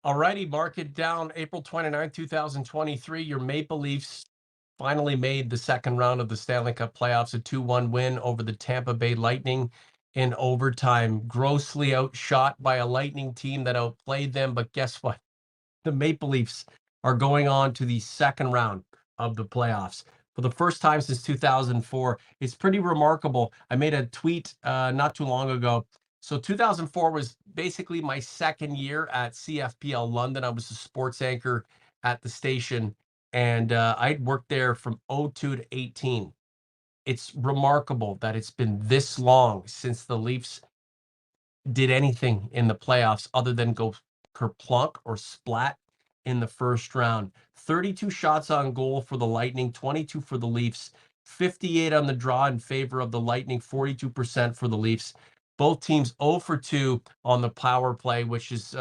Alrighty, mark it down. April 29th, 2023. Your Maple Leafs finally made the second round of the Stanley Cup playoffs, a 2-1 win over the Tampa Bay Lightning in overtime. Grossly outshot by a Lightning team that outplayed them. But guess what? The Maple Leafs are going on to the second round of the playoffs for the first time since 2004. It's pretty remarkable. I made a tweet not too long ago. So 2004 was basically my second year at CFPL London. I was a sports anchor at the station, and I'd worked there from '02 to 18. It's remarkable that it's been this long since the Leafs did anything in the playoffs other than go kerplunk or splat in the first round. 32 shots on goal for the Lightning, 22 for the Leafs, 58 on the draw in favor of the Lightning, 42% for the Leafs. Both teams 0 for 2 on the power play, which is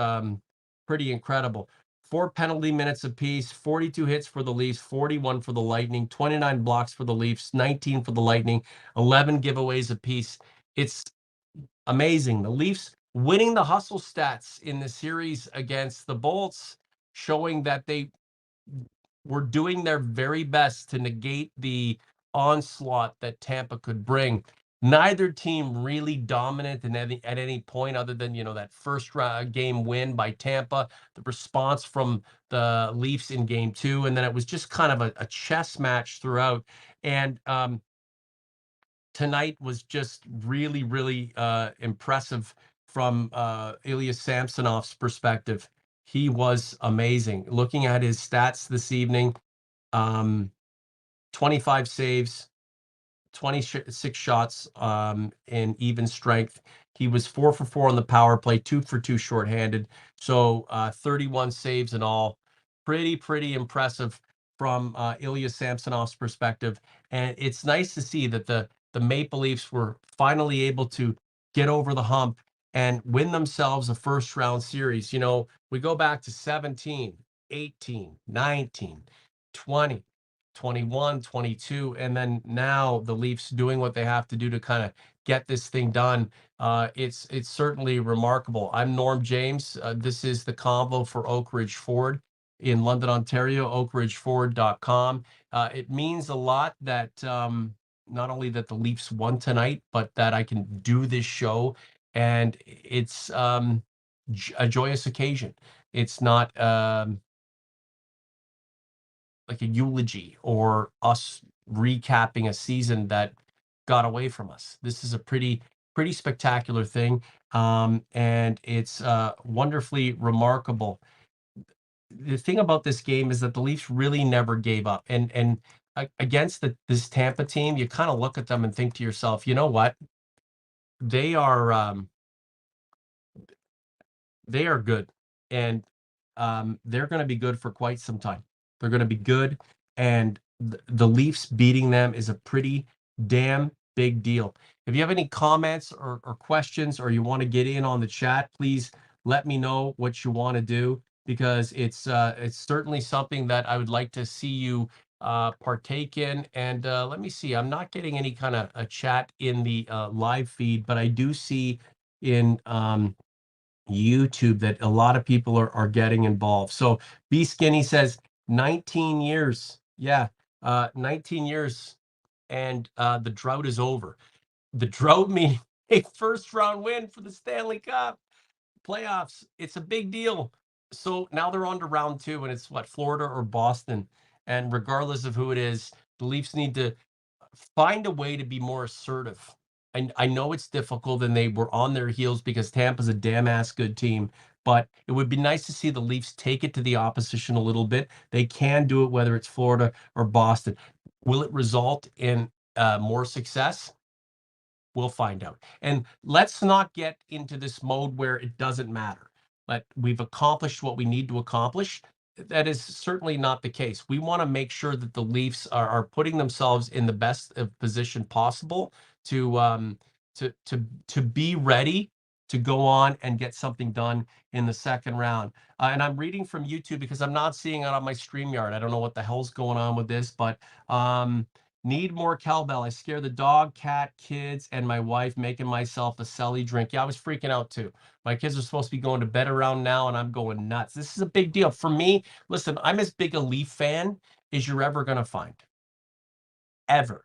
pretty incredible. 4 penalty minutes apiece, 42 hits for the Leafs, 41 for the Lightning, 29 blocks for the Leafs, 19 for the Lightning, 11 giveaways apiece. It's amazing. The Leafs winning the hustle stats in the series against the Bolts, showing that they were doing their very best to negate the onslaught that Tampa could bring. Neither team really dominant at any point other than, that first game win by Tampa, the response from the Leafs in game two, and then it was just kind of a chess match throughout. And tonight was just really, really impressive from Ilya Samsonov's perspective. He was amazing. Looking at his stats this evening, um, 25 saves, 26 shots in even strength. He was 4 for 4 on the power play, 2 for 2 shorthanded. So 31 saves in all. Pretty impressive from Ilya Samsonov's perspective. And it's nice to see that the Maple Leafs were finally able to get over the hump and win themselves a first round series. We go back to 17, 18, 19, 20. 21, 22, and then now the Leafs doing what they have to do to kind of get this thing done. It's certainly remarkable. I'm Norm James. This is the convo for Oak Ridge Ford in London, Ontario, oakridgeford.com. It means a lot that not only that the Leafs won tonight, but that I can do this show, and it's a joyous occasion. It's not like a eulogy or us recapping a season that got away from us. This is a pretty spectacular thing, and it's wonderfully remarkable. The thing about this game is that the Leafs really never gave up, and against this Tampa team, you kind of look at them and think to yourself, you know what? They are they are good, and they're going to be good for quite some time. They're going to be good, and the Leafs beating them is a pretty damn big deal. If you have any comments or questions, or you want to get in on the chat, please let me know what you want to do, because it's certainly something that I would like to see you partake in. And let me see, I'm not getting any kind of a chat in the live feed, but I do see in YouTube that a lot of people are getting involved. So B Skinny says 19 years. Yeah, 19 years, and the drought is over. The drought meaning a first round win for the Stanley Cup playoffs. It's a big deal. So now they're on to round two, and it's what, Florida or Boston. And regardless of who it is, the Leafs need to find a way to be more assertive. And I know it's difficult, and they were on their heels because Tampa's a damn ass good team. But it would be nice to see the Leafs take it to the opposition a little bit. They can do it, whether it's Florida or Boston. Will it result in more success? We'll find out. And let's not get into this mode where it doesn't matter. But we've accomplished what we need to accomplish. That is certainly not the case. We want to make sure that the Leafs are putting themselves in the best position possible to to be ready to go on and get something done in the second round. And I'm reading from YouTube because I'm not seeing it on my StreamYard. I don't know what the hell's going on with this, but Need more cowbell. I scare the dog, cat, kids, and my wife, making myself a celly drink. Yeah, I was freaking out too. My kids are supposed to be going to bed around now, and I'm going nuts. This is a big deal. For me, listen, I'm as big a Leaf fan as you're ever going to find. Ever.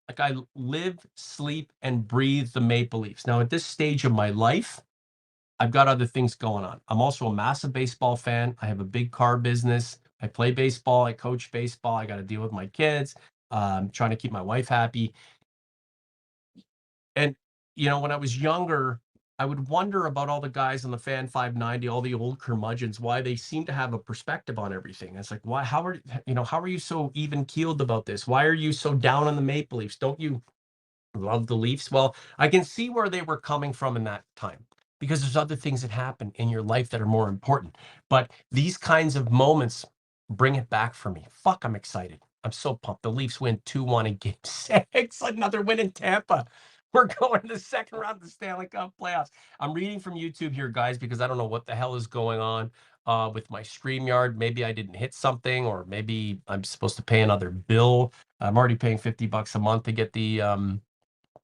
Like I live, sleep, and breathe the Maple Leafs. Now, at this stage of my life, I've got other things going on. I'm also a massive baseball fan. I have a big car business. I play baseball. I coach baseball. I got to deal with my kids. Trying to keep my wife happy. And, when I was younger, I would wonder about all the guys on the Fan 590, all the old curmudgeons, why they seem to have a perspective on everything. It's like, why, how are you so even keeled about this? Why are you so down on the Maple Leafs? Don't you love the Leafs? Well, I can see where they were coming from in that time because there's other things that happen in your life that are more important. But these kinds of moments bring it back for me. Fuck, I'm excited. I'm so pumped. The Leafs win 2-1 in game 6. Another win in Tampa. We're going to the second round of the Stanley Cup playoffs. I'm reading from YouTube here, guys, because I don't know what the hell is going on with my StreamYard. Maybe I didn't hit something, or maybe I'm supposed to pay another bill. I'm already paying $50 a month to get the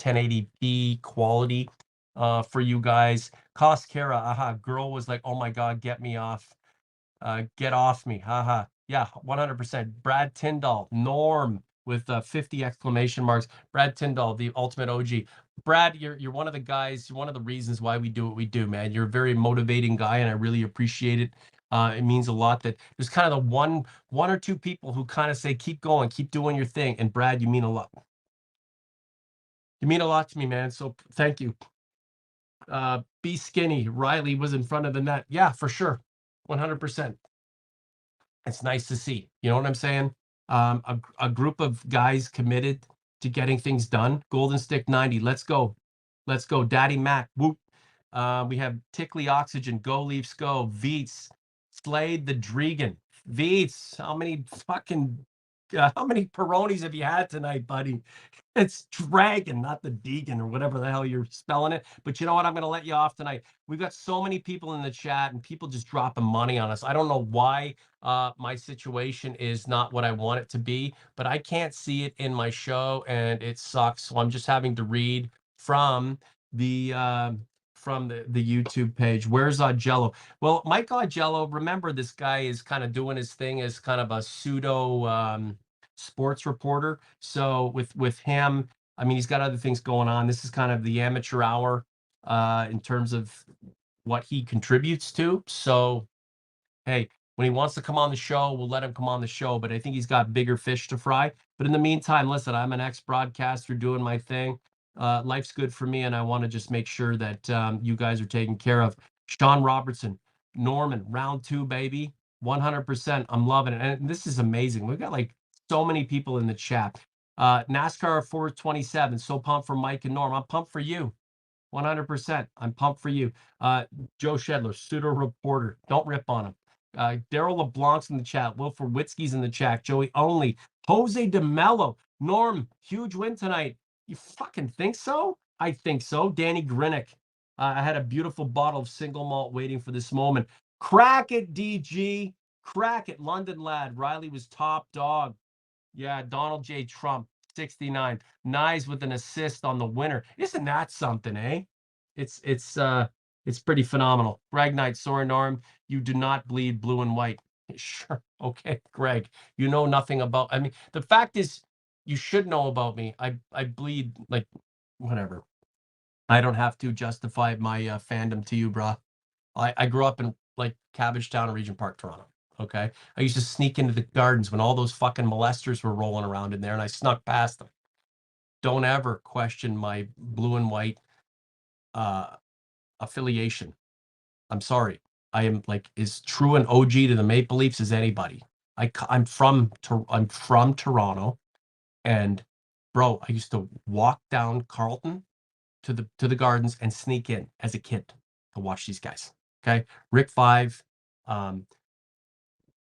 1080p quality for you guys. Koskara, girl was like, oh my God, get me off. Get off me. Haha. Yeah, 100%. Brad Tyndall, Norm with 50 exclamation marks. Brad Tyndall, the ultimate OG. Brad, you're one of the guys, you're one of the reasons why we do what we do, man. You're a very motivating guy, and I really appreciate it. It means a lot that there's kind of the one or two people who kind of say, keep going, keep doing your thing. And Brad, you mean a lot. You mean a lot to me, man. So thank you. Be skinny. Riley was in front of the net. Yeah, for sure. 100%. It's nice to see. You know what I'm saying? A group of guys committed to getting things done. Golden Stick 90. Let's go. Let's go. Daddy Mac. Whoop. We have Tickley Oxygen. Go Leafs go. Veets. Slade the Dregan. Veets. How many Peronis have you had tonight, buddy? It's Dragon, not the Deegan or whatever the hell you're spelling it. But you know what? I'm going to let you off tonight. We've got so many people in the chat and people just dropping money on us. I don't know why my situation is not what I want it to be, but I can't see it in my show and it sucks. So I'm just having to read from the YouTube page. Where's Augello? Well, Mike Augello, remember this guy is kind of doing his thing as kind of a pseudo sports reporter. So with him, I mean, he's got other things going on. This is kind of the amateur hour in terms of what he contributes to. So hey, when he wants to come on the show, we'll let him come on the show. But I think he's got bigger fish to fry. But in the meantime, listen, I'm an ex-broadcaster doing my thing. Life's good for me, and I want to just make sure that you guys are taken care of. Sean Robertson, Norman, round 2, baby. 100%. I'm loving it. And this is amazing. We've got like so many people in the chat. NASCAR 427. So pumped for Mike and Norm. I'm pumped for you. 100%. I'm pumped for you. Joe Shedler, pseudo reporter. Don't rip on him. Daryl LeBlanc's in the chat. Wilford Witzke's in the chat. Joey Only. Jose DeMello. Norm, huge win tonight. You fucking think so? I think so. Danny Grinnick. I had a beautiful bottle of single malt waiting for this moment. Crack it, DG. Crack it, London lad. Riley was top dog. Yeah, Donald J. Trump, 69. Nyes with an assist on the winner. Isn't that something, eh? It's pretty phenomenal. Greg Knight, sorry, Norm, you do not bleed blue and white. Sure. Okay, Greg. You know nothing about, I mean, the fact is you should know about me. I bleed like whatever. I don't have to justify my fandom to you, brah. I grew up in like Cabbagetown and Regent Park, Toronto. Okay. I used to sneak into the gardens when all those fucking molesters were rolling around in there and I snuck past them. Don't ever question my blue and white affiliation. I'm sorry. I am like as true an OG to the Maple Leafs as anybody. I'm from Toronto, and bro, I used to walk down Carlton to the gardens and sneak in as a kid to watch these guys. Okay. Rick Five,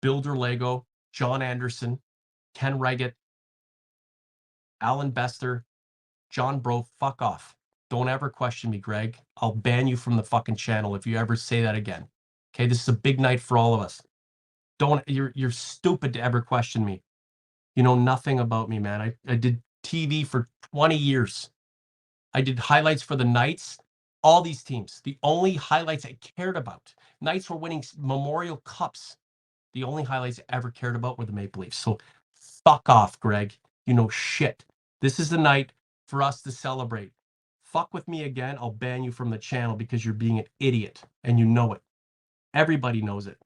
Builder Lego, John Anderson, Ken Reggett, Alan Bester, John Bro, fuck off. Don't ever question me, Greg. I'll ban you from the fucking channel if you ever say that again. Okay, this is a big night for all of us. You're stupid to ever question me. You know nothing about me, man. I did TV for 20 years. I did highlights for the Knights, all these teams. The only highlights I cared about. Knights were winning Memorial Cups. The only highlights I ever cared about were the Maple Leafs. So fuck off, Greg. You know shit. This is the night for us to celebrate. Fuck with me again, I'll ban you from the channel because you're being an idiot and you know it. Everybody knows it.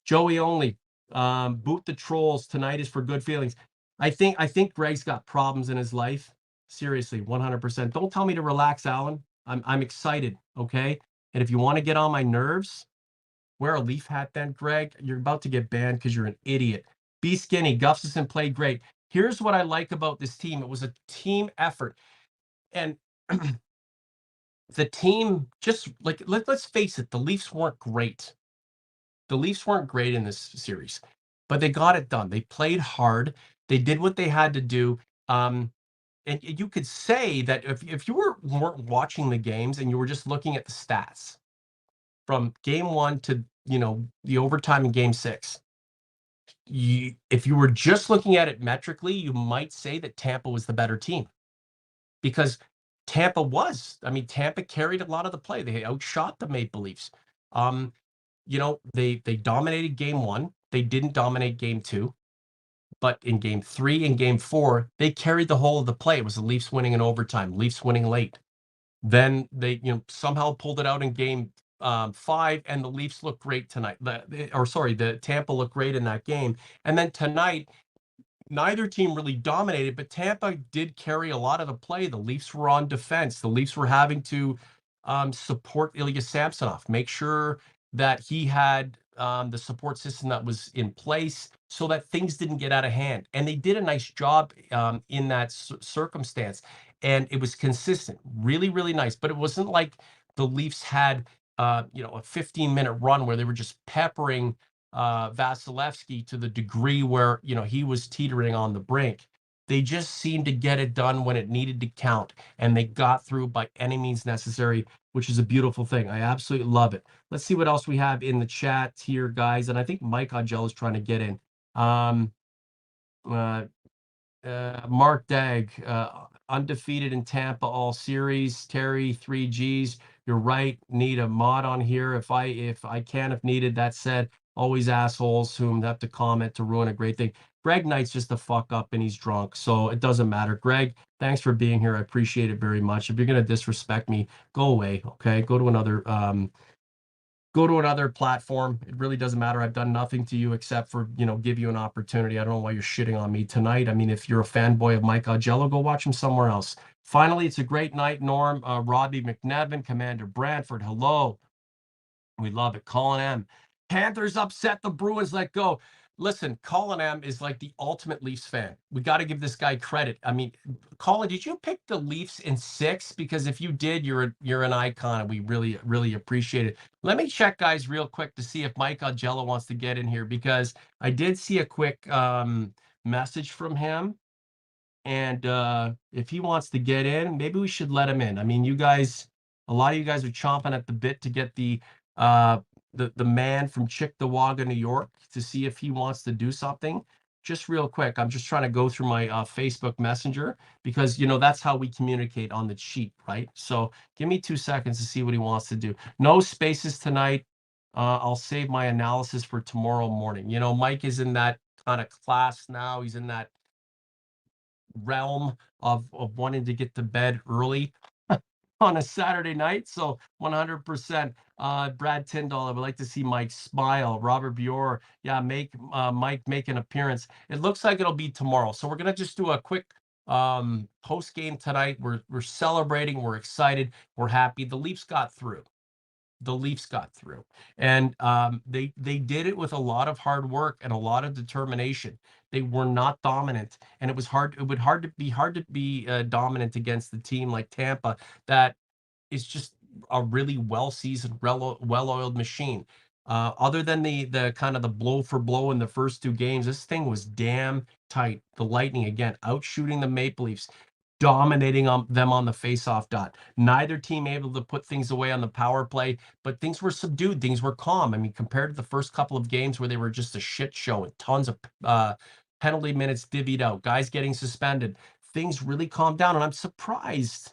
Joey only. Boot the trolls. Tonight is for good feelings. I think Greg's got problems in his life. Seriously, 100%. Don't tell me to relax, Alan. I'm excited, okay? And if you want to get on my nerves, wear a Leaf hat then, Greg. You're about to get banned because you're an idiot. Be skinny. Gustafson played great. Here's what I like about this team. It was a team effort. And the team just like let's face it, the Leafs weren't great. The Leafs weren't great in this series, but they got it done. They played hard. They did what they had to do. And you could say that if you weren't watching the games and you were just looking at the stats from game one to the overtime in game six, if you were just looking at it metrically, you might say that Tampa was the better team because Tampa was. I mean, Tampa carried a lot of the play. They outshot the Maple Leafs. They dominated game one. They didn't dominate game two. But in game three and game four, they carried the whole of the play. It was the Leafs winning in overtime, Leafs winning late. Then they, somehow pulled it out in game five, and the Leafs looked great tonight. The Tampa looked great in that game. And then tonight, neither team really dominated, but Tampa did carry a lot of the play. The Leafs were on defense. The Leafs were having to support Ilya Samsonov, make sure that he had the support system that was in place so that things didn't get out of hand. And they did a nice job in that circumstance. And it was consistent, really, really nice. But it wasn't like the Leafs had, a 15-minute run where they were just peppering Vasilevsky to the degree where he was teetering on the brink. They just seemed to get it done when it needed to count, and they got through by any means necessary, which is a beautiful thing. I absolutely love it. Let's see what else we have in the chat here, guys. And I think Mike Augello is trying to get in. Uh, Mark Dag, undefeated in Tampa all series. Terry, 3Gs. You're right. Need a mod on here if I can, if needed. That said, always assholes whom have to comment to ruin a great thing. Greg Knight's just a fuck up and he's drunk, so it doesn't matter. Greg, thanks for being here. I appreciate it very much. If you're gonna disrespect me, go away. Okay, go to another platform. It really doesn't matter. I've done nothing to you except for, give you an opportunity. I don't know why you're shitting on me tonight. I mean, if you're a fanboy of Mike Augello, go watch him somewhere else. Finally, it's a great night, Norm. Robbie McNevin, Commander Bradford, hello. We love it. Colin M. Panthers upset the Bruins, let go. Listen, Colin M is like the ultimate Leafs fan. We got to give this guy credit. I mean, Colin, did you pick the Leafs in 6? Because if you did, you're an icon, and we really, really appreciate it. Let me check, guys, real quick to see if Mike Augello wants to get in here, because I did see a quick message from him. And if he wants to get in, maybe we should let him in. I mean, a lot of you guys are chomping at the bit to get the man from Cheektowaga, New York, to see if he wants to do something. Just real quick, I'm just trying to go through my Facebook Messenger, because that's how we communicate on the cheap, right? So give me 2 seconds to see what he wants to do. No spaces tonight. I'll save my analysis for tomorrow morning. Mike is in that kind of class now. He's in that realm of wanting to get to bed early on a Saturday night. So 100%. Brad Tyndall, I would like to see Mike smile. Robert Bior, yeah, Mike make an appearance. It looks like it'll be tomorrow. So we're gonna just do a quick post game tonight. We're celebrating. We're excited. We're happy. The Leafs got through. And they did it with a lot of hard work and a lot of determination. They were not dominant, and it was hard. It would hard to be dominant against the team like Tampa that is just a really well-seasoned, well-oiled machine. Other than the kind of the blow for blow in the first 2 games, this thing was damn tight. The Lightning again out shooting the Maple Leafs, dominating them on the face-off dot. Neither team able to put things away on the power play, but things were subdued. Things were calm. I mean, compared to the first couple of games where they were just a shit show and tons of penalty minutes divvied out, guys getting suspended. Things really calmed down, and I'm surprised.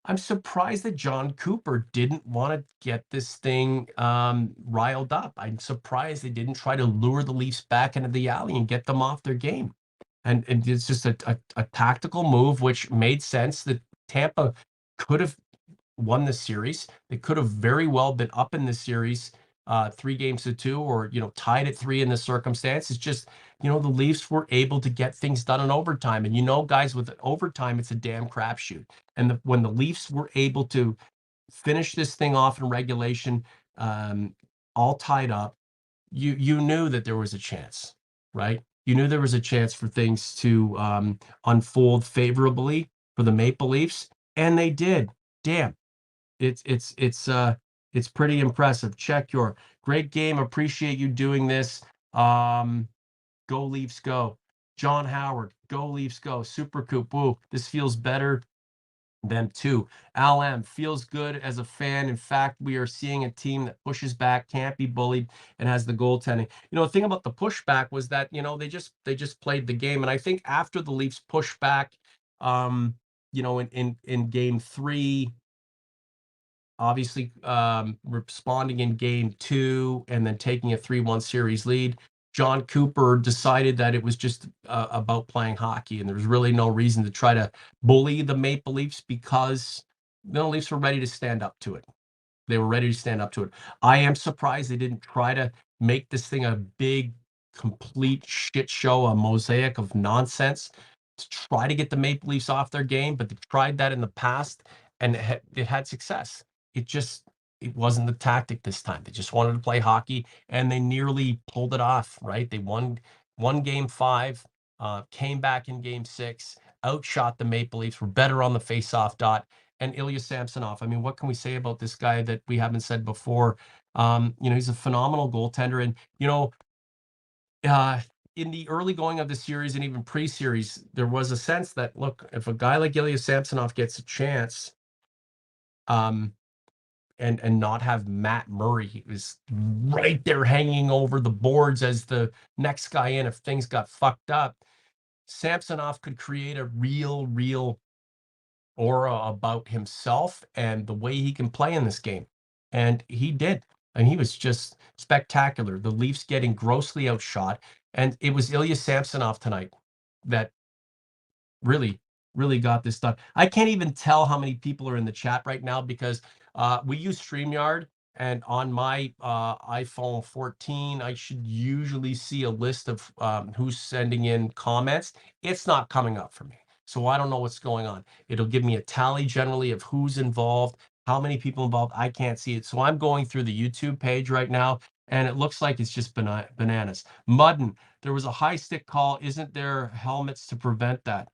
I'm surprised that John Cooper didn't want to get this thing riled up. I'm surprised they didn't try to lure the Leafs back into the alley and get them off their game. And it's just a tactical move, which made sense that Tampa could have won the series. They could have very well been up in the series 3-2, or tied at 3 in the circumstance. It's just, the Leafs were able to get things done in overtime. And guys, with overtime, it's a damn crapshoot. And when the Leafs were able to finish this thing off in regulation, all tied up, you knew that there was a chance, right? You knew there was a chance for things to unfold favorably for the Maple Leafs, and they did. Damn, it's pretty impressive. Check your great game. Appreciate you doing this. Go Leafs, go. John Howard, go Leafs, go. Super Coop, woo. This feels better them too. Al M feels good as a fan. In fact, we are seeing a team that pushes back, can't be bullied, and has the goaltending. The thing about the pushback was that they just played the game, and I think after the Leafs push back, in game 3, obviously responding in game 2, and then taking a 3-1 series lead, John Cooper decided that it was just about playing hockey, and there was really no reason to try to bully the Maple Leafs, because the Leafs were ready to stand up to it. They were ready to stand up to it. I am surprised they didn't try to make this thing a big, complete shit show, a mosaic of nonsense, to try to get the Maple Leafs off their game, but they tried that in the past, and it had success. It wasn't the tactic this time. They just wanted to play hockey, and they nearly pulled it off, right? They won game 5, came back in game 6, outshot the Maple Leafs, were better on the face-off dot. And Ilya Samsonov, I mean, what can we say about this guy that we haven't said before? He's a phenomenal goaltender. And, in the early going of the series, and even pre-series, there was a sense that, look, if a guy like Ilya Samsonov gets a chance, and not have Matt Murray, he was right there hanging over the boards as the next guy in if things got fucked up, Samsonov could create a real aura about himself and the way he can play in this game. And he did. And he was just spectacular. The Leafs getting grossly outshot. And it was Ilya Samsonov tonight that really, really got this done. I can't even tell how many people are in the chat right now, because we use StreamYard, and on my iPhone 14, I should usually see a list of who's sending in comments. It's not coming up for me, so I don't know what's going on. It'll give me a tally generally of who's involved, how many people involved. I can't see it, so I'm going through the YouTube page right now, and it looks like it's just bananas. Mudden, there was a high stick call. Isn't there helmets to prevent that?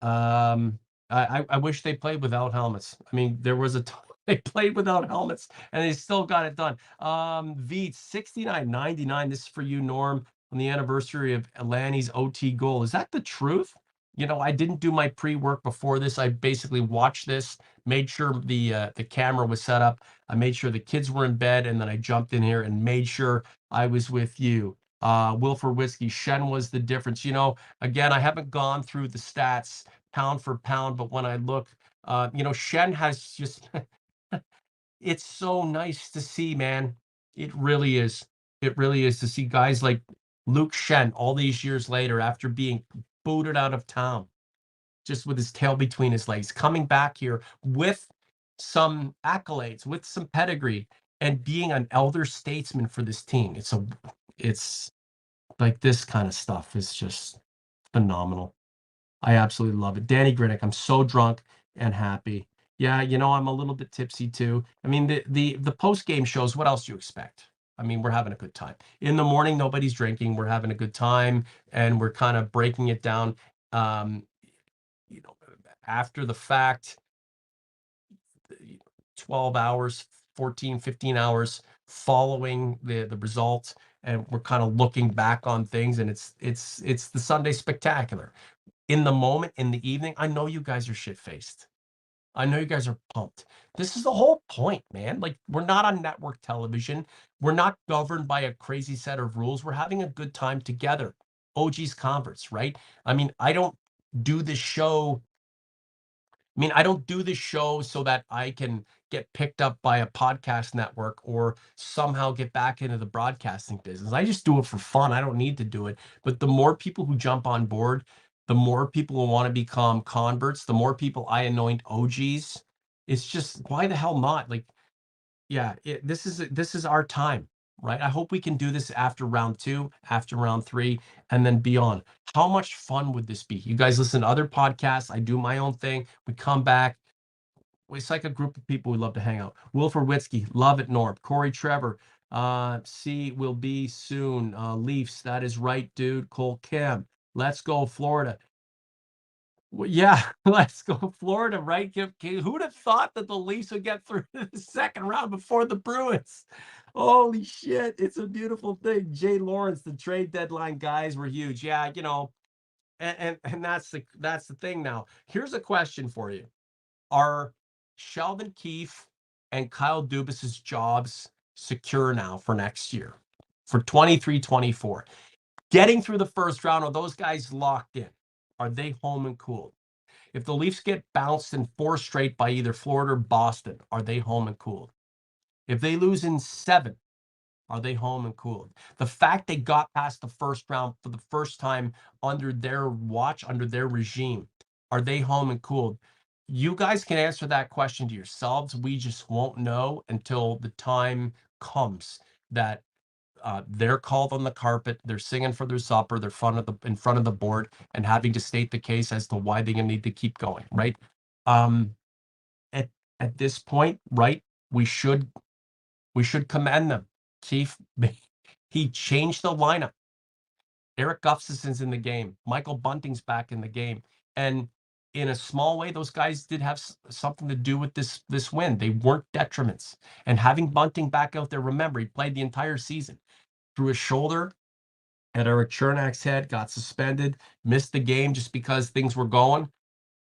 Um, I wish they played without helmets. I mean, there was a time they played without helmets, and they still got it done. Veets 69.99. This is for you, Norm, on the anniversary of Lanny's OT goal. Is that the truth? I didn't do my pre-work before this. I basically watched this, made sure the camera was set up. I made sure the kids were in bed, and then I jumped in here and made sure I was with you. Wilford Whiskey, Shen was the difference. Again, I haven't gone through the stats pound for pound, but when I look, Shen has just, it's so nice to see, man. It really is. It really is to see guys like Luke Shen all these years later, after being booted out of town, just with his tail between his legs, coming back here with some accolades, with some pedigree, and being an elder statesman for this team. It's like, this kind of stuff is just phenomenal. I absolutely love it. Danny Grinnick, I'm so drunk and happy. Yeah, I'm a little bit tipsy too. I mean, the post-game shows, what else do you expect? I mean, we're having a good time. In the morning, nobody's drinking. We're having a good time, and we're kind of breaking it down. Um, After the fact, 12 hours, 14, 15 hours following the results, and we're kind of looking back on things, and it's the Sunday spectacular. In the moment, in the evening, I know you guys are shit-faced. I know you guys are pumped. This is the whole point, man. Like, we're not on network television. We're not governed by a crazy set of rules. We're having a good time together. OGs converts, right? I mean, I don't do this show. I don't do this show so that I can get picked up by a podcast network or somehow get back into the broadcasting business. I just do it for fun. I don't need to do it. But the more people who jump on board, the more people who want to become converts, the more people I anoint OGs. It's just, why the hell not? Like, yeah, this is our time, right? I hope we can do this after round 2, after round 3, and then beyond. How much fun would this be? You guys listen to other podcasts. I do my own thing. We come back. It's like a group of people we love to hang out. Wilford Witzke, love it, Norm. Corey Trevor, see, will be soon. Leafs, that is right, dude. Cole Kim, let's go, Florida. Well, yeah, let's go Florida, right? Who'd have thought that the Leafs would get through the second round before the Bruins? Holy shit, it's a beautiful thing. Jay Lawrence, the trade deadline guys were huge. Yeah, and that's the thing now. Here's a question for you. Are Sheldon Keefe and Kyle Dubas's jobs secure now for next year? For 23-24? Getting through the first round, are those guys locked in? Are they home and cooled? If the Leafs get bounced in 4 straight by either Florida or Boston, are they home and cooled? If they lose in 7, are they home and cooled? The fact they got past the first round for the first time under their watch, under their regime, are they home and cooled? You guys can answer that question to yourselves. We just won't know until the time comes that they're called on the carpet, they're singing for their supper, they're in front of the board, and having to state the case as to why they're going to need to keep going, right? Um, at at this point, right, we should commend them. Keith, he changed the lineup. Eric Gustafson's in the game. Michael Bunting's back in the game, and in a small way, those guys did have something to do with this win. They weren't detriments. And having Bunting back out there, remember, he played the entire season through his shoulder at Eric Chernak's head, got suspended, missed the game just because things were going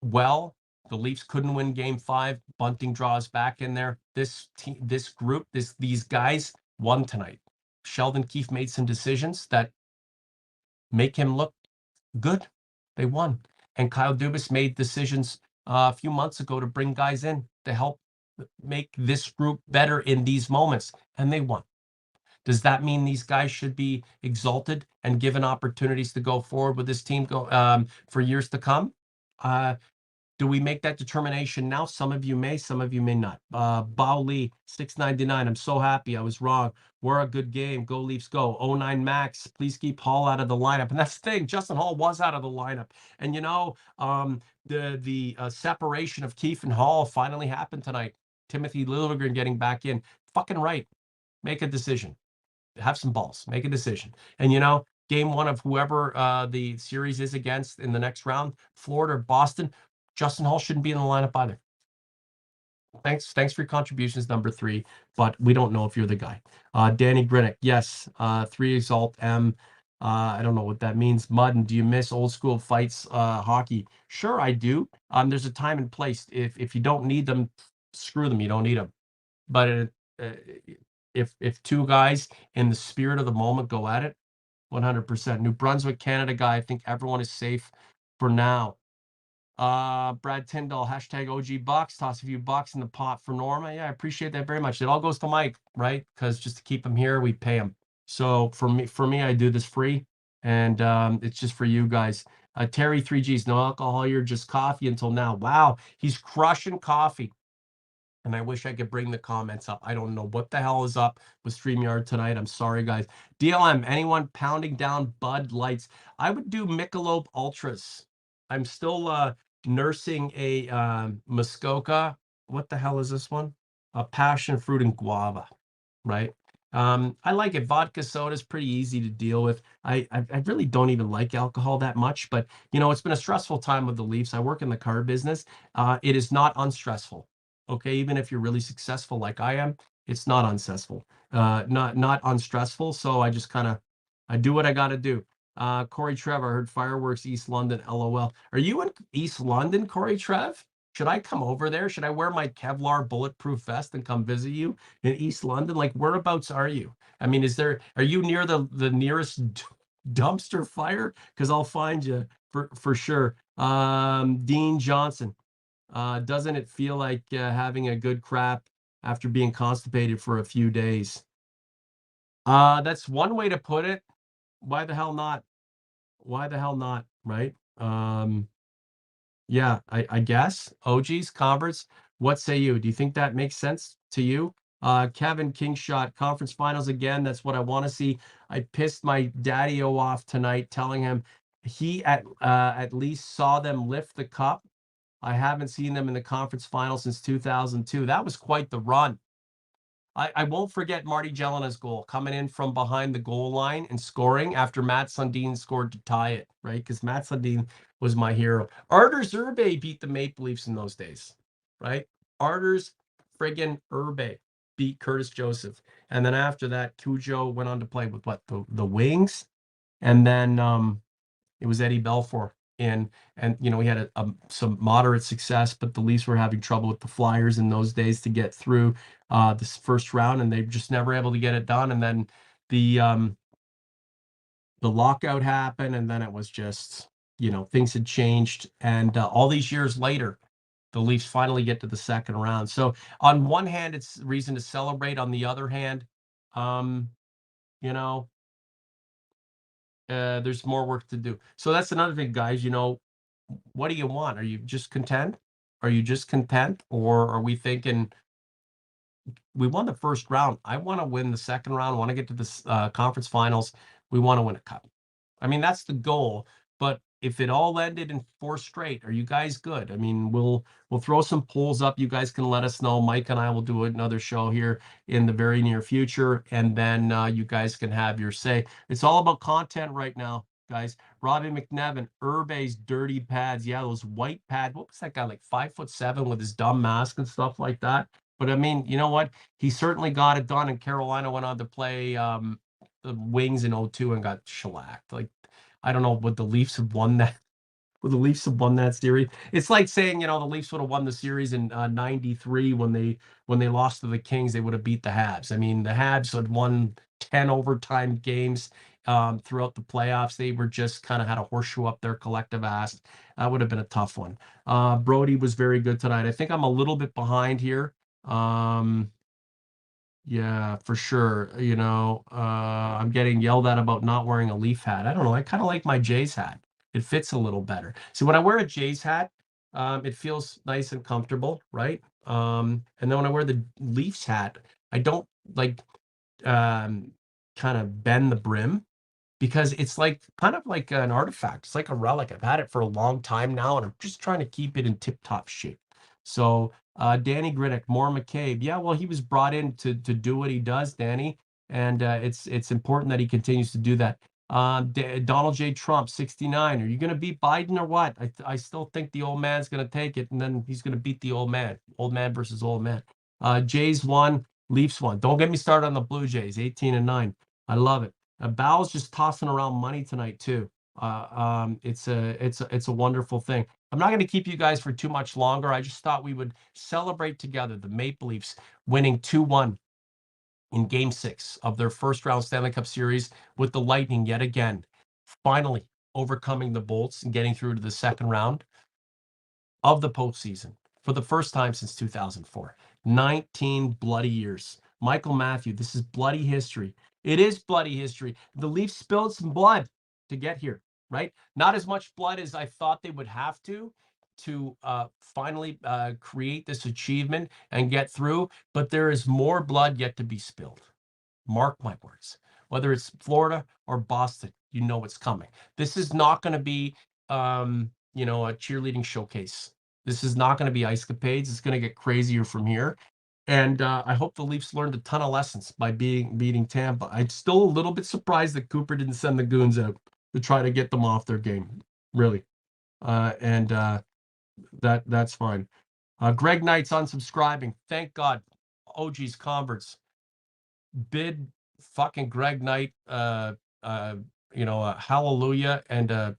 well. The Leafs couldn't win game 5. Bunting draws back in there. This team, this group, these guys won tonight. Sheldon Keefe made some decisions that make him look good. They won. And Kyle Dubas made decisions a few months ago to bring guys in to help make this group better in these moments, and they won. Does that mean these guys should be exalted and given opportunities to go forward with this team for years to come? Do we make that determination now? Some of you may, some of you may not. Bao Lee, 699. I'm so happy. I was wrong. We're a good game. Go Leafs, go. 09 Max, please keep Hall out of the lineup. And that's the thing. Justin Hall was out of the lineup. And the separation of Keefe and Hall finally happened tonight. Timothy Liljegren getting back in. Fucking right. Make a decision. Have some balls. Make a decision. And game 1 of whoever the series is against in the next round, Florida or Boston, Justin Hall shouldn't be in the lineup either. Thanks for your contributions, number 3, but we don't know if you're the guy. Danny Grinnick, yes. 3 Exalt M. I don't know what that means. Mudden, do you miss old school fights hockey? Sure, I do. There's a time and place. If you don't need them, screw them. You don't need them. But if 2 guys in the spirit of the moment go at it, 100%. New Brunswick, Canada guy. I think everyone is safe for now. Brad Tyndall, hashtag OG Bucks, toss a few bucks in the pot for Norma. Yeah, I appreciate that very much. It all goes to Mike, right? Because just to keep him here, we pay him. So for me, I do this free, and it's just for you guys. Terry 3Gs, no alcohol here, just coffee until now. Wow, he's crushing coffee. And I wish I could bring the comments up. I don't know what the hell is up with StreamYard tonight. I'm sorry, guys. DLM, anyone pounding down Bud Lights? I would do Michelob Ultras. I'm still nursing a Muskoka. What the hell is this one? A passion fruit and guava, right? I like it. Vodka soda is pretty easy to deal with. I really don't even like alcohol that much, but it's been a stressful time with the Leafs. I work in the car business. It is not unstressful. Okay, even if you're really successful like I am, it's not unstressful. Not unstressful. So I just I do what I got to do. Corey Trev, I heard fireworks East London. LOL. Are you in East London, Corey Trev? Should I come over there? Should I wear my Kevlar bulletproof vest and come visit you in East London? Like, whereabouts are you? I mean, are you near the nearest dumpster fire, because I'll find you for sure. Dean Johnson, doesn't it feel like having a good crap after being constipated for a few days? That's one way to put it. Why the hell not? Why the hell not? Right? Yeah, I guess. OGs, converts, what say you? Do you think that makes sense to you? Kevin Kingshot, conference finals again. That's what I want to see. I pissed my daddy-o off tonight, telling him he at least saw them lift the cup. I haven't seen them in the conference final since 2002. That was quite the run. I won't forget Marty Gelinas' goal, coming in from behind the goal line and scoring after Matt Sundin scored to tie it, right? Because Matt Sundin was my hero. Arders Urbe beat the Maple Leafs in those days, right? Arders friggin' Urbe beat Curtis Joseph. And then after that, Cujo went on to play with what, the Wings? And then it was Eddie Belfour in, and we had some moderate success, but the Leafs were having trouble with the Flyers in those days to get through this first round, and they just never able to get it done. And then the lockout happened, and then it was just things had changed, and all these years later, the Leafs finally get to the second round. So on one hand, it's reason to celebrate. On the other hand, you know there's more work to do. So that's another thing, guys. What do you want? Are you just content? Are you just content? Or are we thinking we won the first round? I want to win the second round. I want to get to this conference finals. We want to win a cup. I mean, that's the goal. But if it all ended in 4 straight, are you guys good? I mean, we'll throw some polls up. You guys can let us know. Mike and I will do another show here in the very near future, and then you guys can have your say. It's all about content right now, guys. Robbie McNevin, Urbe's dirty pads. Yeah, those white pads. What was that guy, like 5'7" with his dumb mask and stuff like that? But I mean, you know what? He certainly got it done, and Carolina went on to play the Wings in 02 and got shellacked. Like, I don't know, would the Leafs have won that? Would the Leafs have won that series? It's like saying, the Leafs would have won the series in '93 when they lost to the Kings. They would have beat the Habs. I mean, the Habs had won 10 overtime games throughout the playoffs. They were just kind of had a horseshoe up their collective ass. That would have been a tough one. Brody was very good tonight. I think I'm a little bit behind here. Yeah, for sure. I'm getting yelled at about not wearing a Leaf hat. I don't know. I kind of like my Jays hat. It fits a little better. So when I wear a Jays hat, it feels nice and comfortable, right? And then when I wear the Leafs hat, I don't like kind of bend the brim, because it's like kind of like an artifact. It's like a relic. I've had it for a long time now, and I'm just trying to keep it in tip-top shape. So Danny Griddick, more McCabe. Yeah, well, he was brought in to do what he does, Danny, and it's important that he continues to do that. Donald J. Trump, 69. Are you going to beat Biden or what? I still think the old man's going to take it, and then he's going to beat the old man. Old man versus old man. Jays won, Leafs won. Don't get me started on the Blue Jays, 18-9. I love it. Bow's just tossing around money tonight too. It's a wonderful thing. I'm not going to keep you guys for too much longer. I just thought we would celebrate together the Maple Leafs winning 2-1 in Game 6 of their first round Stanley Cup Series, with the Lightning yet again finally overcoming the Bolts and getting through to the second round of the postseason for the first time since 2004. 19 bloody years. Michael Matthew, this is bloody history. It is bloody history. The Leafs spilled some blood to get here, right? Not as much blood as I thought they would have to finally create this achievement and get through, but there is more blood yet to be spilled. Mark my words. Whether it's Florida or Boston, you know it's coming. This is not going to be, a cheerleading showcase. This is not going to be ice capades. It's going to get crazier from here. And I hope the Leafs learned a ton of lessons by beating Tampa. I'm still a little bit surprised that Cooper didn't send the goons out to try to get them off their game, really. And that's fine. Greg Knight's unsubscribing. Thank God. OG's converts. Bid fucking Greg Knight, hallelujah, and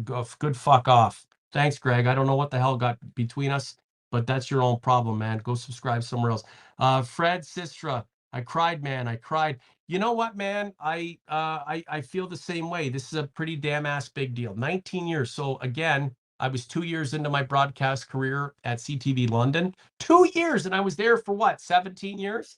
good fuck off. Thanks, Greg. I don't know what the hell got between us, but that's your own problem, man. Go subscribe somewhere else. Fred Sistra, I cried, man. I cried. You know what, man? I feel the same way. This is a pretty damn ass big deal. 19 years. So again, I was 2 years into my broadcast career at CTV London. 2 years, and I was there for what, 17 years?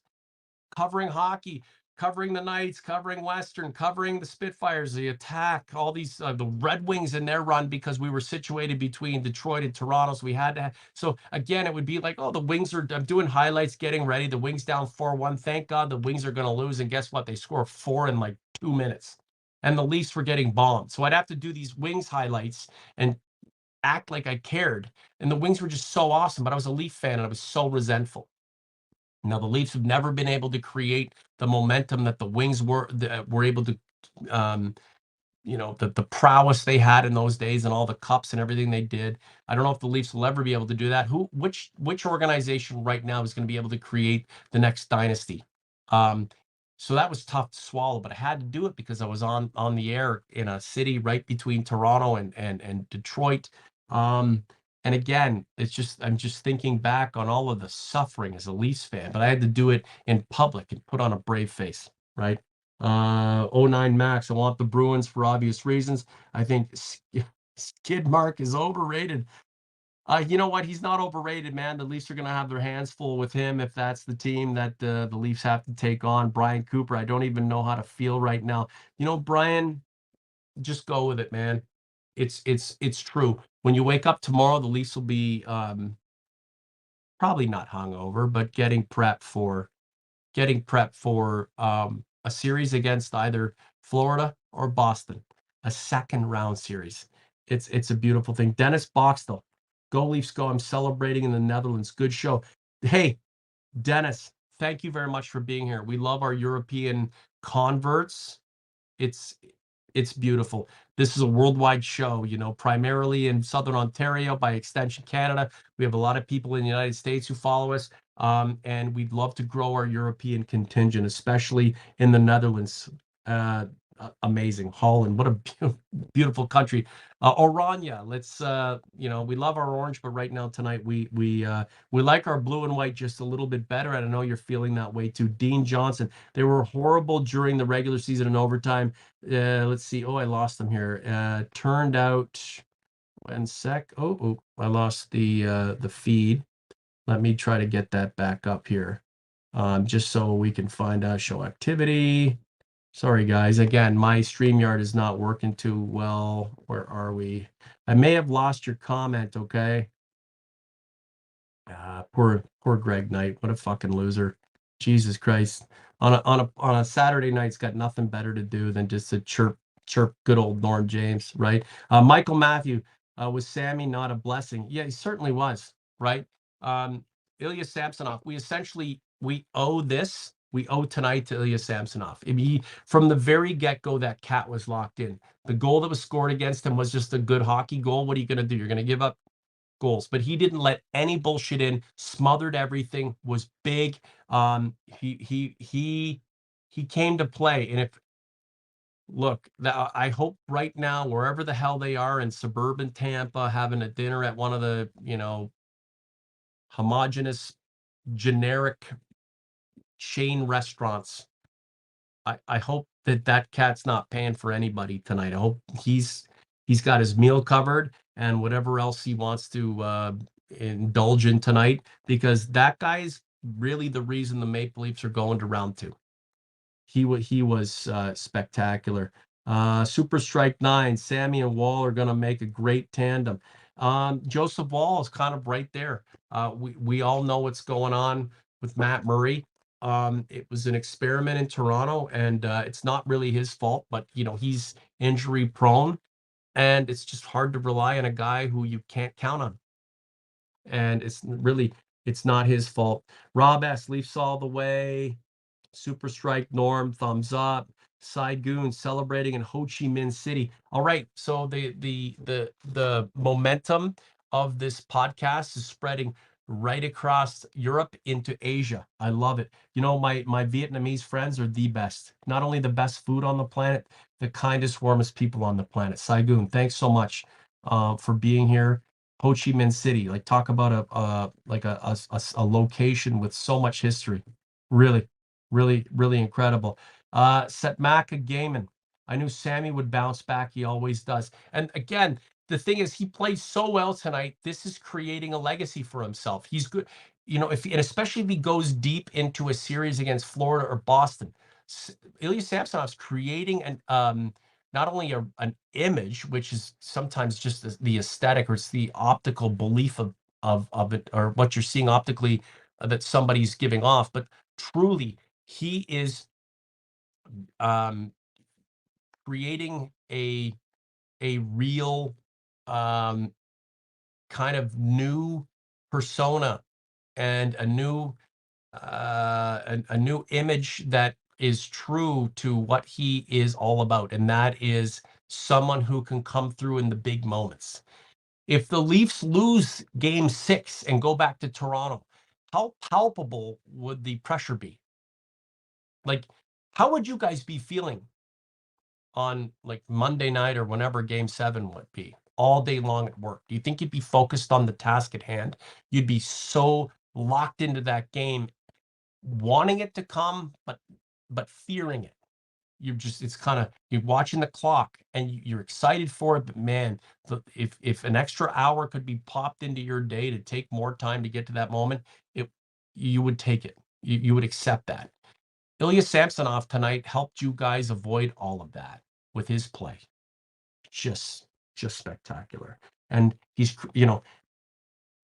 Covering hockey, covering the Knights, covering Western, covering the Spitfires, the Attack, all these the Red Wings in their run because we were situated between Detroit and Toronto, so we had to. So again, it would be like, oh, the Wings are. I'm doing highlights, getting ready. The Wings down 4-1. Thank God the Wings are going to lose, and guess what? They score four in like 2 minutes, and the Leafs were getting bombed. So I'd have to do these Wings highlights and act like I cared. And the Wings were just so awesome, but I was a Leaf fan and I was so resentful. Now, the Leafs have never been able to create the momentum that the Wings were able to, um, the prowess they had in those days and all the cups and everything they did. I don't know if the Leafs will ever be able to do that. Which organization right now is going to be able to create the next dynasty? Um, so that was tough to swallow, but I had to do it because I was on the air in a city right between Toronto and Detroit. Um, and again, I'm just thinking back on all of the suffering as a Leafs fan, but I had to do it in public and put on a brave face, right? '09 Max, I want the Bruins for obvious reasons. I think Skid Mark is overrated. You know what? He's not overrated, man. The Leafs are going to have their hands full with him if that's the team that the Leafs have to take on. Brian Cooper, I don't even know how to feel right now. Brian, just go with it, man. It's true. When you wake up tomorrow, the Leafs will be probably not hungover, but getting prepped for a series against either Florida or Boston, a second round series. It's a beautiful thing. Dennis Boxtel, go Leafs, go! I'm celebrating in the Netherlands. Good show. Hey, Dennis, thank you very much for being here. We love our European converts. It's it's beautiful. This is a worldwide show, primarily in Southern Ontario, by extension Canada. We have a lot of people in the United States who follow us, and we'd love to grow our European contingent, especially in the Netherlands. Amazing. Holland, what a beautiful country. Oranje, let's we love our orange, but right now tonight we like our blue and white just a little bit better. And I know you're feeling that way too. Dean Johnson, they were horrible during the regular season and overtime. Let's see. Oh, I lost them here. Turned out 1 sec. Oh, I lost the feed. Let me try to get that back up here. Just so we can find out show activity. Sorry, guys. Again, my StreamYard is not working too well. Where are we? I may have lost your comment, okay? Poor Greg Knight. What a fucking loser. Jesus Christ. On a Saturday night's got nothing better to do than just to chirp good old Norm James, right? Michael Matthew, was Sammy not a blessing? Yeah, he certainly was, right? Ilya Samsonov, we owe tonight to Ilya Samsonov. I mean, from the very get-go, that cat was locked in. The goal that was scored against him was just a good hockey goal. What are you going to do? You're going to give up goals, but he didn't let any bullshit in, smothered everything, was big. He came to play. And I hope right now, wherever the hell they are in suburban Tampa, having a dinner at one of the, homogenous, generic chain restaurants, I hope that cat's not paying for anybody tonight. I hope he's got his meal covered and whatever else he wants to indulge in tonight, because that guy's really the reason the Maple Leafs are going to round two. He was spectacular. Super Strike 9, Sammy and Wall are going to make a great tandem. Joseph Wall is kind of right there. We all know what's going on with Matt Murray. It was an experiment in Toronto, and it's not really his fault, but he's injury prone, and it's just hard to rely on a guy who you can't count on. And it's not his fault. Rob S. Leafs all the way. Super Strike Norm, thumbs up. Saigoon celebrating in Ho Chi Minh City. All right, so the momentum of this podcast is spreading right across Europe into Asia. I love it. My Vietnamese friends are the best. Not only the best food on the planet, the kindest, warmest people on the planet. Saigoon, thanks so much for being here. Ho Chi Minh City, like talk about a location with so much history. Really, really, really incredible. Setmaka Gaiman. I knew Sammy would bounce back. He always does. And again, the thing is, he played so well tonight. This is creating a legacy for himself. He's good. And especially if he goes deep into a series against Florida or Boston, Ilya Samsonov's creating not only an image, which is sometimes just the aesthetic or it's the optical belief of it or what you're seeing optically that somebody's giving off, but truly he is um, creating a real kind of new persona and a new image that is true to what he is all about, and that is someone who can come through in the big moments. If the Leafs lose Game 6 and go back to Toronto, how palpable would the pressure be? Like, how would you guys be feeling on like Monday night or whenever Game 7 would be, all day long at work? Do you think you'd be focused on the task at hand? You'd be so locked into that game, wanting it to come, but fearing it. It's kind of, you're watching the clock and you're excited for it, but man, if an extra hour could be popped into your day to take more time to get to that moment, you would take it. You would accept that. Ilya Samsonov tonight helped you guys avoid all of that with his play. Just spectacular. And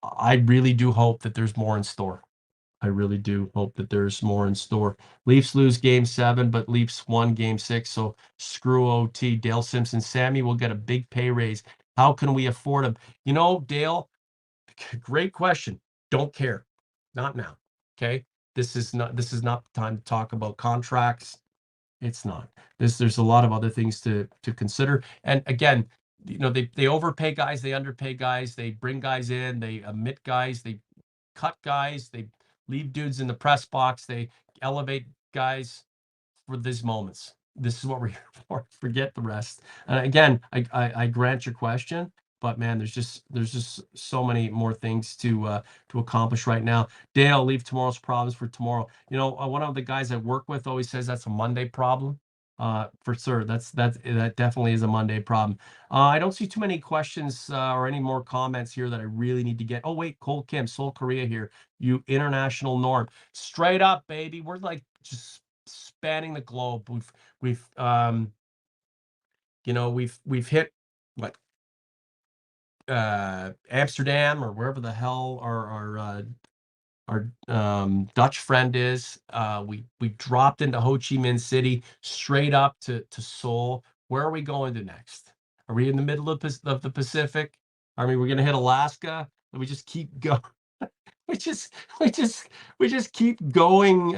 I really do hope that there's more in store. I really do hope that there's more in store. Leafs lose Game 7, but Leafs won Game 6, so screw OT. Dale Simpson, Sammy will get a big pay raise. How can we afford him? Dale, great question. Don't care. Not now. Okay? This is not the time to talk about contracts. It's not. There's a lot of other things to consider. And again, they overpay guys, they underpay guys, they bring guys in, they omit guys, they cut guys, they leave dudes in the press box, they elevate guys for these moments. This is what we're here for. Forget the rest. And again, I grant your question, but man, there's just so many more things to accomplish right now. Dale, leave tomorrow's problems for tomorrow. One of the guys I work with always says that's a Monday problem. For sure, that definitely is a Monday problem. I don't see too many questions or any more comments here that I really need to get. Oh wait, Cole Kim, Seoul, Korea here. You international norm, straight up, baby. We're like just spanning the globe. We've hit what Amsterdam or wherever the hell our Dutch friend is. We dropped into Ho Chi Minh City, straight up to Seoul. Where are we going to next? Are we in the middle of the Pacific? I mean, we're gonna hit Alaska, and we just keep going. we just we just keep going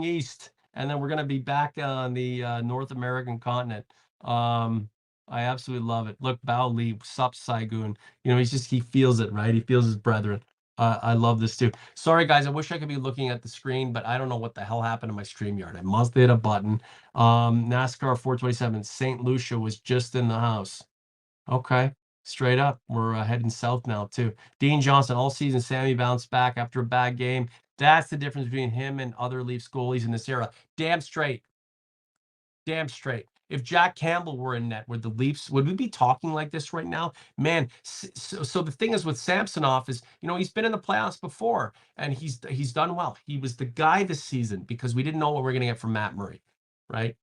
east, and then we're gonna be back on the North American continent. I absolutely love it. Look, Bao Li, sup Saigon. He feels it, right? He feels his brethren. I love this too. Sorry guys, I wish I could be looking at the screen, but I don't know what the hell happened to my StreamYard. I must hit a button. NASCAR 427, St. Lucia was just in the house. Okay, straight up. We're heading south now too. Dean Johnson, all season Sammy bounced back after a bad game. That's the difference between him and other Leafs goalies in this era. Damn straight. Damn straight. If Jack Campbell were in net with the Leafs, would we be talking like this right now? Man, so the thing is with Samsonov is, he's been in the playoffs before and he's done well. He was the guy this season because we didn't know what we're going to get from Matt Murray, right?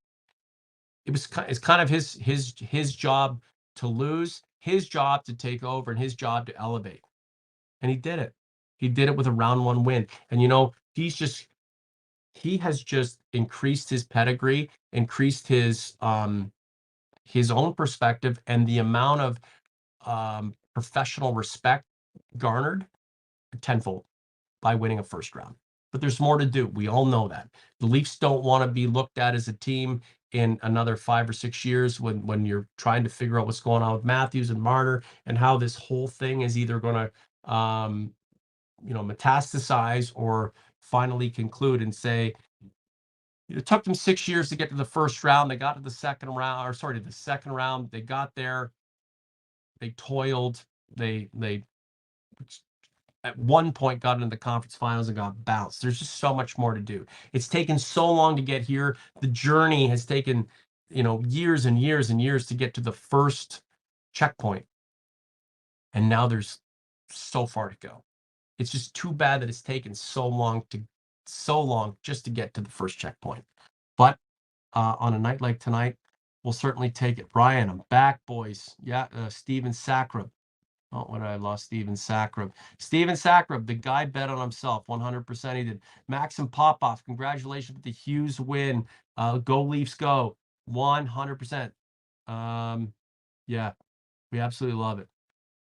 It's kind of his job to lose, his job to take over, and his job to elevate. And he did it. He did it with a round one win. And he has just increased his pedigree, increased his own perspective, and the amount of professional respect garnered tenfold by winning a first round. But there's more to do. We all know that. The Leafs don't want to be looked at as a team in another 5 or 6 years when you're trying to figure out what's going on with Matthews and Marner and how this whole thing is either going to metastasize or finally conclude and say, it took them 6 years to get to the first round. They got to the second round. They got there. They toiled. They at one point got into the conference finals and got bounced. There's just so much more to do. It's taken so long to get here. The journey has taken, years and years and years to get to the first checkpoint. And now there's so far to go. It's just too bad that it's taken so long just to get to the first checkpoint. But on a night like tonight, we'll certainly take it. Brian, I'm back, boys. Yeah, Steven Sakrab. Oh, when I lost Steven Sakrab. Steven Sakrab, the guy bet on himself. 100% he did. Maxim Popoff, congratulations with the Hughes win. Go Leafs, go. 100%. Yeah, we absolutely love it.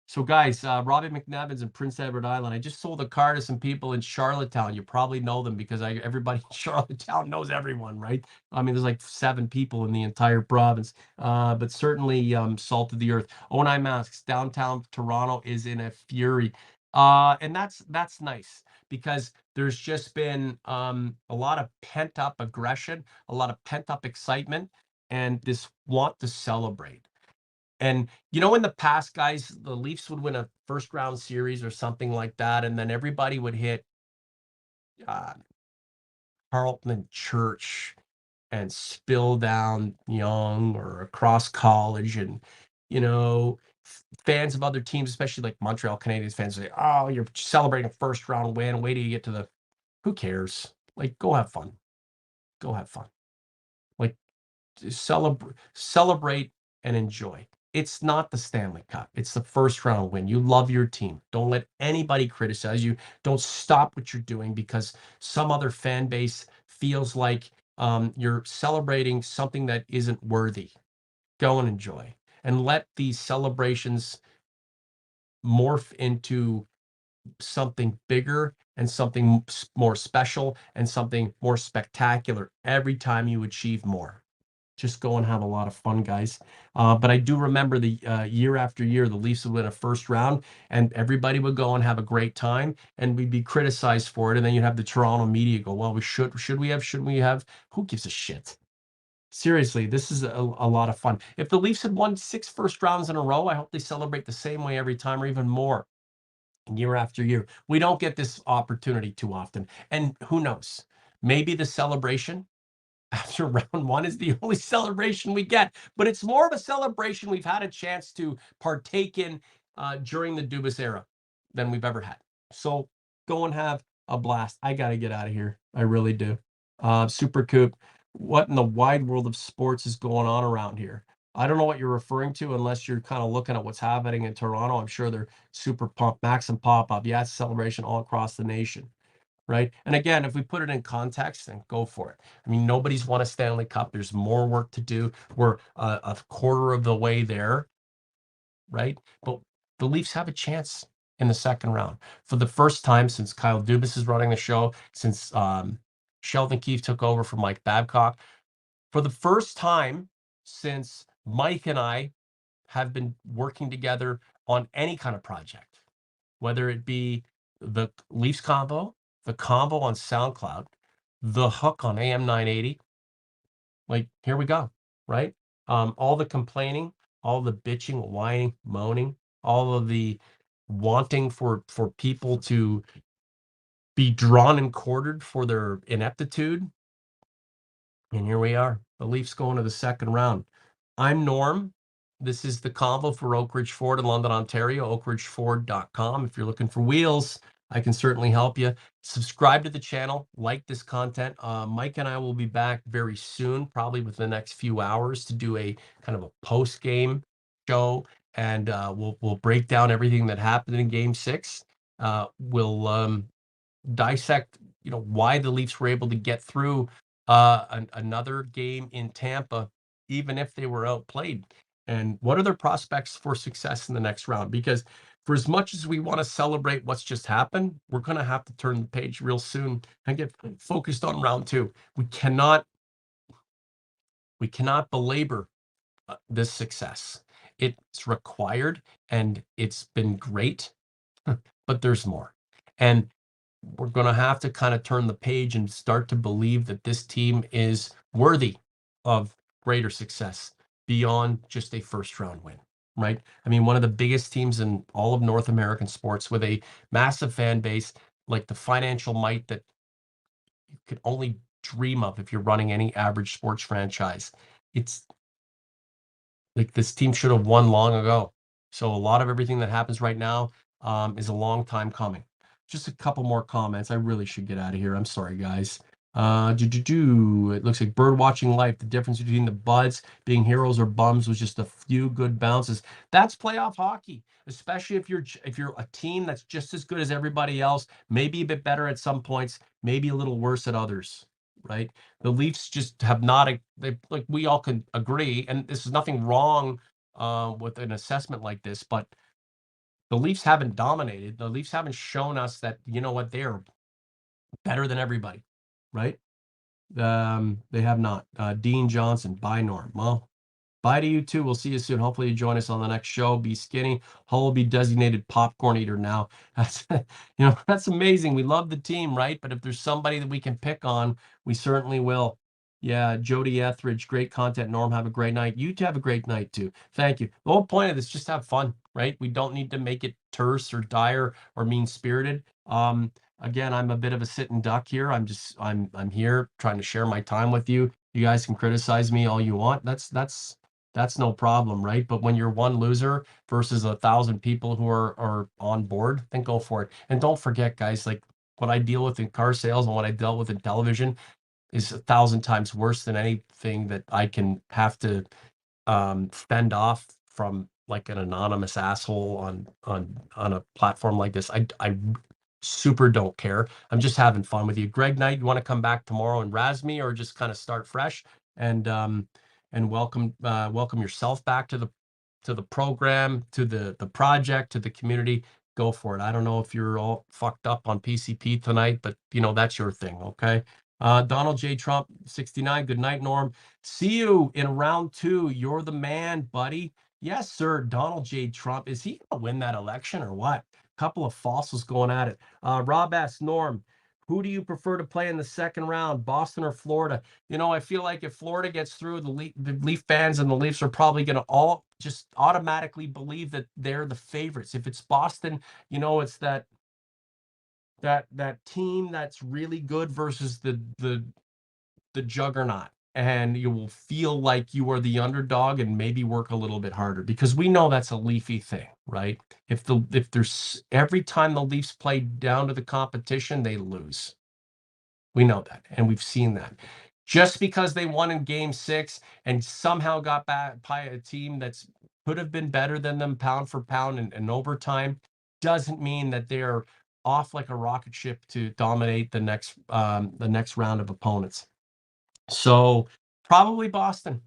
So, guys, Robbie McNevins in Prince Edward Island. I just sold a car to some people in Charlottetown. You probably know them because everybody in Charlottetown knows everyone, right? I mean, there's like 7 people in the entire province, but certainly salt of the earth. O9 Masks, downtown Toronto is in a fury, and that's nice because there's just been a lot of pent up aggression, a lot of pent up excitement, and this want to celebrate. And in the past, guys, the Leafs would win a first round series or something like that, and then everybody would hit uh, Carlton and Church and spill down Young or across college, and fans of other teams, especially like Montreal Canadiens fans, say, "Oh, you're celebrating a first round win. Wait till you get to the." Who cares? Like, go have fun. Go have fun. Like, celebrate and enjoy. It's not the Stanley Cup. It's the first round win. You love your team. Don't let anybody criticize you. Don't stop what you're doing because some other fan base feels like you're celebrating something that isn't worthy. Go and enjoy, and let these celebrations morph into something bigger and something more special and something more spectacular every time you achieve more. Just go and have a lot of fun, guys. But I do remember the year after year, the Leafs would win a first round, and everybody would go and have a great time, and we'd be criticized for it. And then you'd have the Toronto media go, "Well, shouldn't we have? Who gives a shit?" Seriously, this is a lot of fun. If the Leafs had won 6 first rounds in a row, I hope they celebrate the same way every time, or even more, year after year. We don't get this opportunity too often, and who knows? Maybe the celebration after round 1 is the only celebration we get, but it's more of a celebration we've had a chance to partake in during the Dubas era than we've ever had. So go and have a blast. I got to get out of here. I really do. Super Coop, what in the wide world of sports is going on around here? I don't know what you're referring to unless you're kind of looking at what's happening in Toronto. I'm sure they're super pumped. Max and Pop-Up. Yeah, it's a celebration all across the nation. Right. And again, if we put it in context, then go for it. I mean, nobody's won a Stanley Cup. There's more work to do. We're a quarter of the way there. Right. But the Leafs have a chance in the second round for the first time since Kyle Dubas is running the show, since Sheldon Keefe took over from Mike Babcock, for the first time since Mike and I have been working together on any kind of project, whether it be the Leafs Convo, the Convo on SoundCloud, the Hook on AM 980. Like, here we go, right? All the complaining, all the bitching, whining, moaning, all of the wanting for people to be drawn and quartered for their ineptitude. And here we are, the Leafs going to the second round. I'm Norm. This is the Convo for Oak Ridge Ford in London, Ontario, oakridgeford.com. If you're looking for wheels, I can certainly help you. Subscribe to the channel, like this content. Mike and I will be back very soon, probably within the next few hours, to do a kind of a post-game show, and we'll break down everything that happened in Game 6. We'll dissect, why the Leafs were able to get through another game in Tampa, even if they were outplayed. And what are their prospects for success in the next round? Because for as much as we want to celebrate what's just happened, we're going to have to turn the page real soon and get focused on round 2. We cannot belabor this success. It's required and it's been great, but there's more. And we're going to have to kind of turn the page and start to believe that this team is worthy of greater success beyond just a first round win. right? I mean, one of the biggest teams in all of North American sports with a massive fan base, like the financial might that you could only dream of if you're running any average sports franchise. It's like this team should have won long ago. So a lot of everything that happens right now is a long time coming. Just a couple more comments. I really should get out of here. I'm sorry, guys. It looks like bird watching life. The difference between the Buds being heroes or bums was just a few good bounces. That's playoff hockey, especially if you're a team that's just as good as everybody else, maybe a bit better at some points, maybe a little worse at others, right? The Leafs just have not, they, like we all can agree, and this is nothing wrong with an assessment like this, but the Leafs haven't dominated. The Leafs haven't shown us that, you know what, they're better than everybody, right? They have not. Dean Johnson, bye Norm. Well, bye to you too. We'll see you soon. Hopefully you join us on the next show. Be skinny. Hull will be designated popcorn eater now. That's that's amazing. We love the team, right? But if there's somebody that we can pick on, we certainly will. Yeah, Jody Etheridge, great content. Norm, have a great night. You two have a great night too. Thank you. The whole point of this, just have fun, right? We don't need to make it terse or dire or mean spirited. Again, I'm a bit of a sitting duck here. I'm here trying to share my time with you. You guys can criticize me all you want. That's no problem, right? But when you're one loser versus 1,000 people who are on board, then go for it. And don't forget, guys, like what I deal with in car sales and what I dealt with in television is 1,000 times worse than anything that I can have to fend off from like an anonymous asshole on a platform like this. I super don't care. I'm just having fun with you. Greg Knight, you want to come back tomorrow and razz me, or just kind of start fresh and welcome yourself back to the program, to the project, to the community. Go for it. I don't know if you're all fucked up on PCP tonight, but that's your thing, okay? Donald J. Trump, 69. Good night, Norm. See you in round 2. You're the man, buddy. Yes, sir. Donald J. Trump. Is he gonna win that election or what? Couple of fossils going at it. Rob S. Norm, who do you prefer to play in the second round, Boston or Florida? I feel like if Florida gets through, the Leaf fans and the Leafs are probably going to all just automatically believe that they're the favorites. If it's Boston, it's that team that's really good versus the juggernaut, and you will feel like you are the underdog and maybe work a little bit harder, because we know that's a Leafy thing, right? If there's every time the Leafs play down to the competition, they lose. We know that, and we've seen that. Just because they won in game 6 and somehow got back by a team that's could have been better than them pound for pound in overtime doesn't mean that they're off like a rocket ship to dominate the next round of opponents. So probably Boston.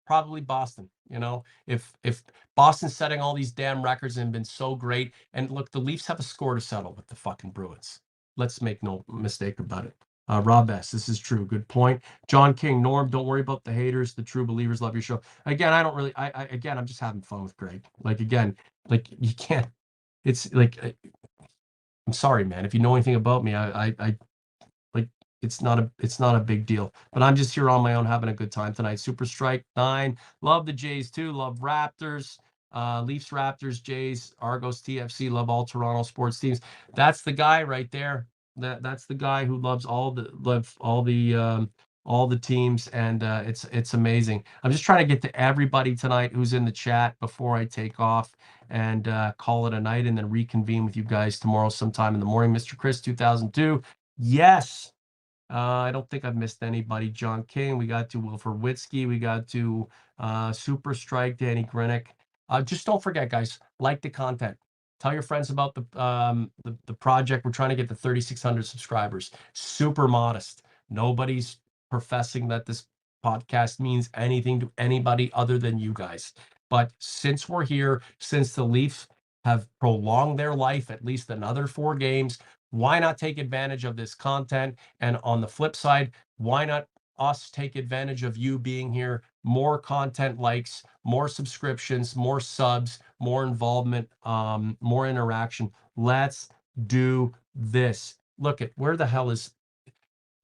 Probably Boston. If Boston's setting all these damn records and been so great, and look, the Leafs have a score to settle with the fucking Bruins. Let's make no mistake about it. Rob S., this is true. Good point. John King, Norm, don't worry about the haters. The true believers love your show. Again, I don't really. Again, I'm just having fun with Greg. Like again, like you can't. It's like I'm sorry, man. If you know anything about me, I like it's not a big deal. But I'm just here on my own having a good time tonight. Super Strike 9. Love the Jays too. Love Raptors. Leafs, Raptors, Jays, Argos, TFC. Love all Toronto sports teams. That's the guy right there. That's the guy who loves all the teams, and it's amazing. I'm just trying to get to everybody tonight who's in the chat before I take off and call it a night, and then reconvene with you guys tomorrow sometime in the morning. Mr. Chris 2002. Yes. I don't think I've missed anybody. John King, we got to Wilford Witzke, we got to Super Strike, Danny Grinick. Just don't forget, guys, like the content. Tell your friends about the project. We're trying to get to 3,600 subscribers. Super modest. Nobody's professing that this podcast means anything to anybody other than you guys. But since we're here, since the Leafs have prolonged their life at least another 4 games, why not take advantage of this content? And on the flip side, why not us take advantage of you being here? More content likes, more subscriptions, more subs, more involvement, more interaction. Let's do this. Look at where the hell is.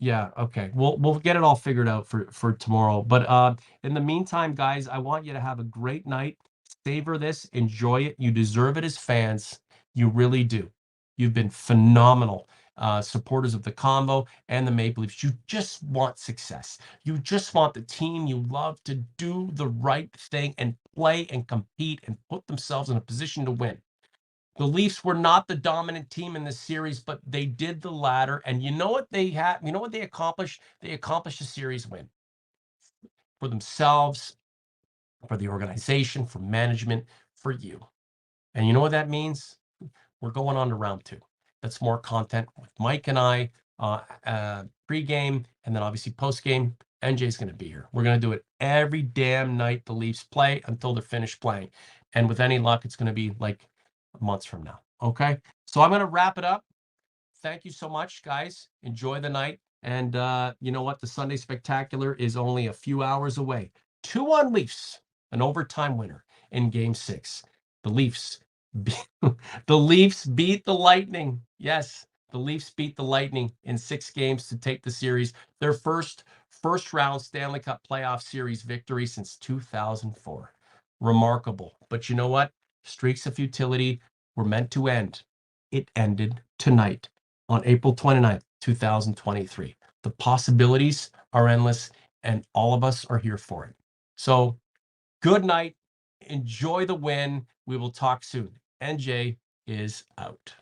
Yeah, okay. We'll get it all figured out for tomorrow. But in the meantime, guys, I want you to have a great night. Savor this, enjoy it. You deserve it as fans. You really do. You've been phenomenal supporters of the Convo and the Maple Leafs. You just want success. You just want the team you love to do the right thing and play and compete and put themselves in a position to win. The Leafs were not the dominant team in this series, but they did the latter. And you know what they had? You know what they accomplished? They accomplished a series win for themselves, for the organization, for management, for you. And you know what that means? We're going on to round two. That's more content with Mike and I, pre-game, and then obviously post-game. NJ's going to be here. We're going to do it every damn night the Leafs play until they're finished playing. And with any luck, it's going to be like months from now. Okay? So I'm going to wrap it up. Thank you so much, guys. Enjoy the night. And you know what? The Sunday Spectacular is only a few hours away. 2-1 Leafs, an overtime winner in Game 6. The Leafs, the Leafs beat the Lightning. Yes, the Leafs beat the Lightning in 6 games to take the series. Their first round Stanley Cup playoff series victory since 2004. Remarkable. But you know what? Streaks of futility were meant to end. It ended tonight on April 29th, 2023. The possibilities are endless, and all of us are here for it. So, good night. Enjoy the win. We will talk soon. NJ is out.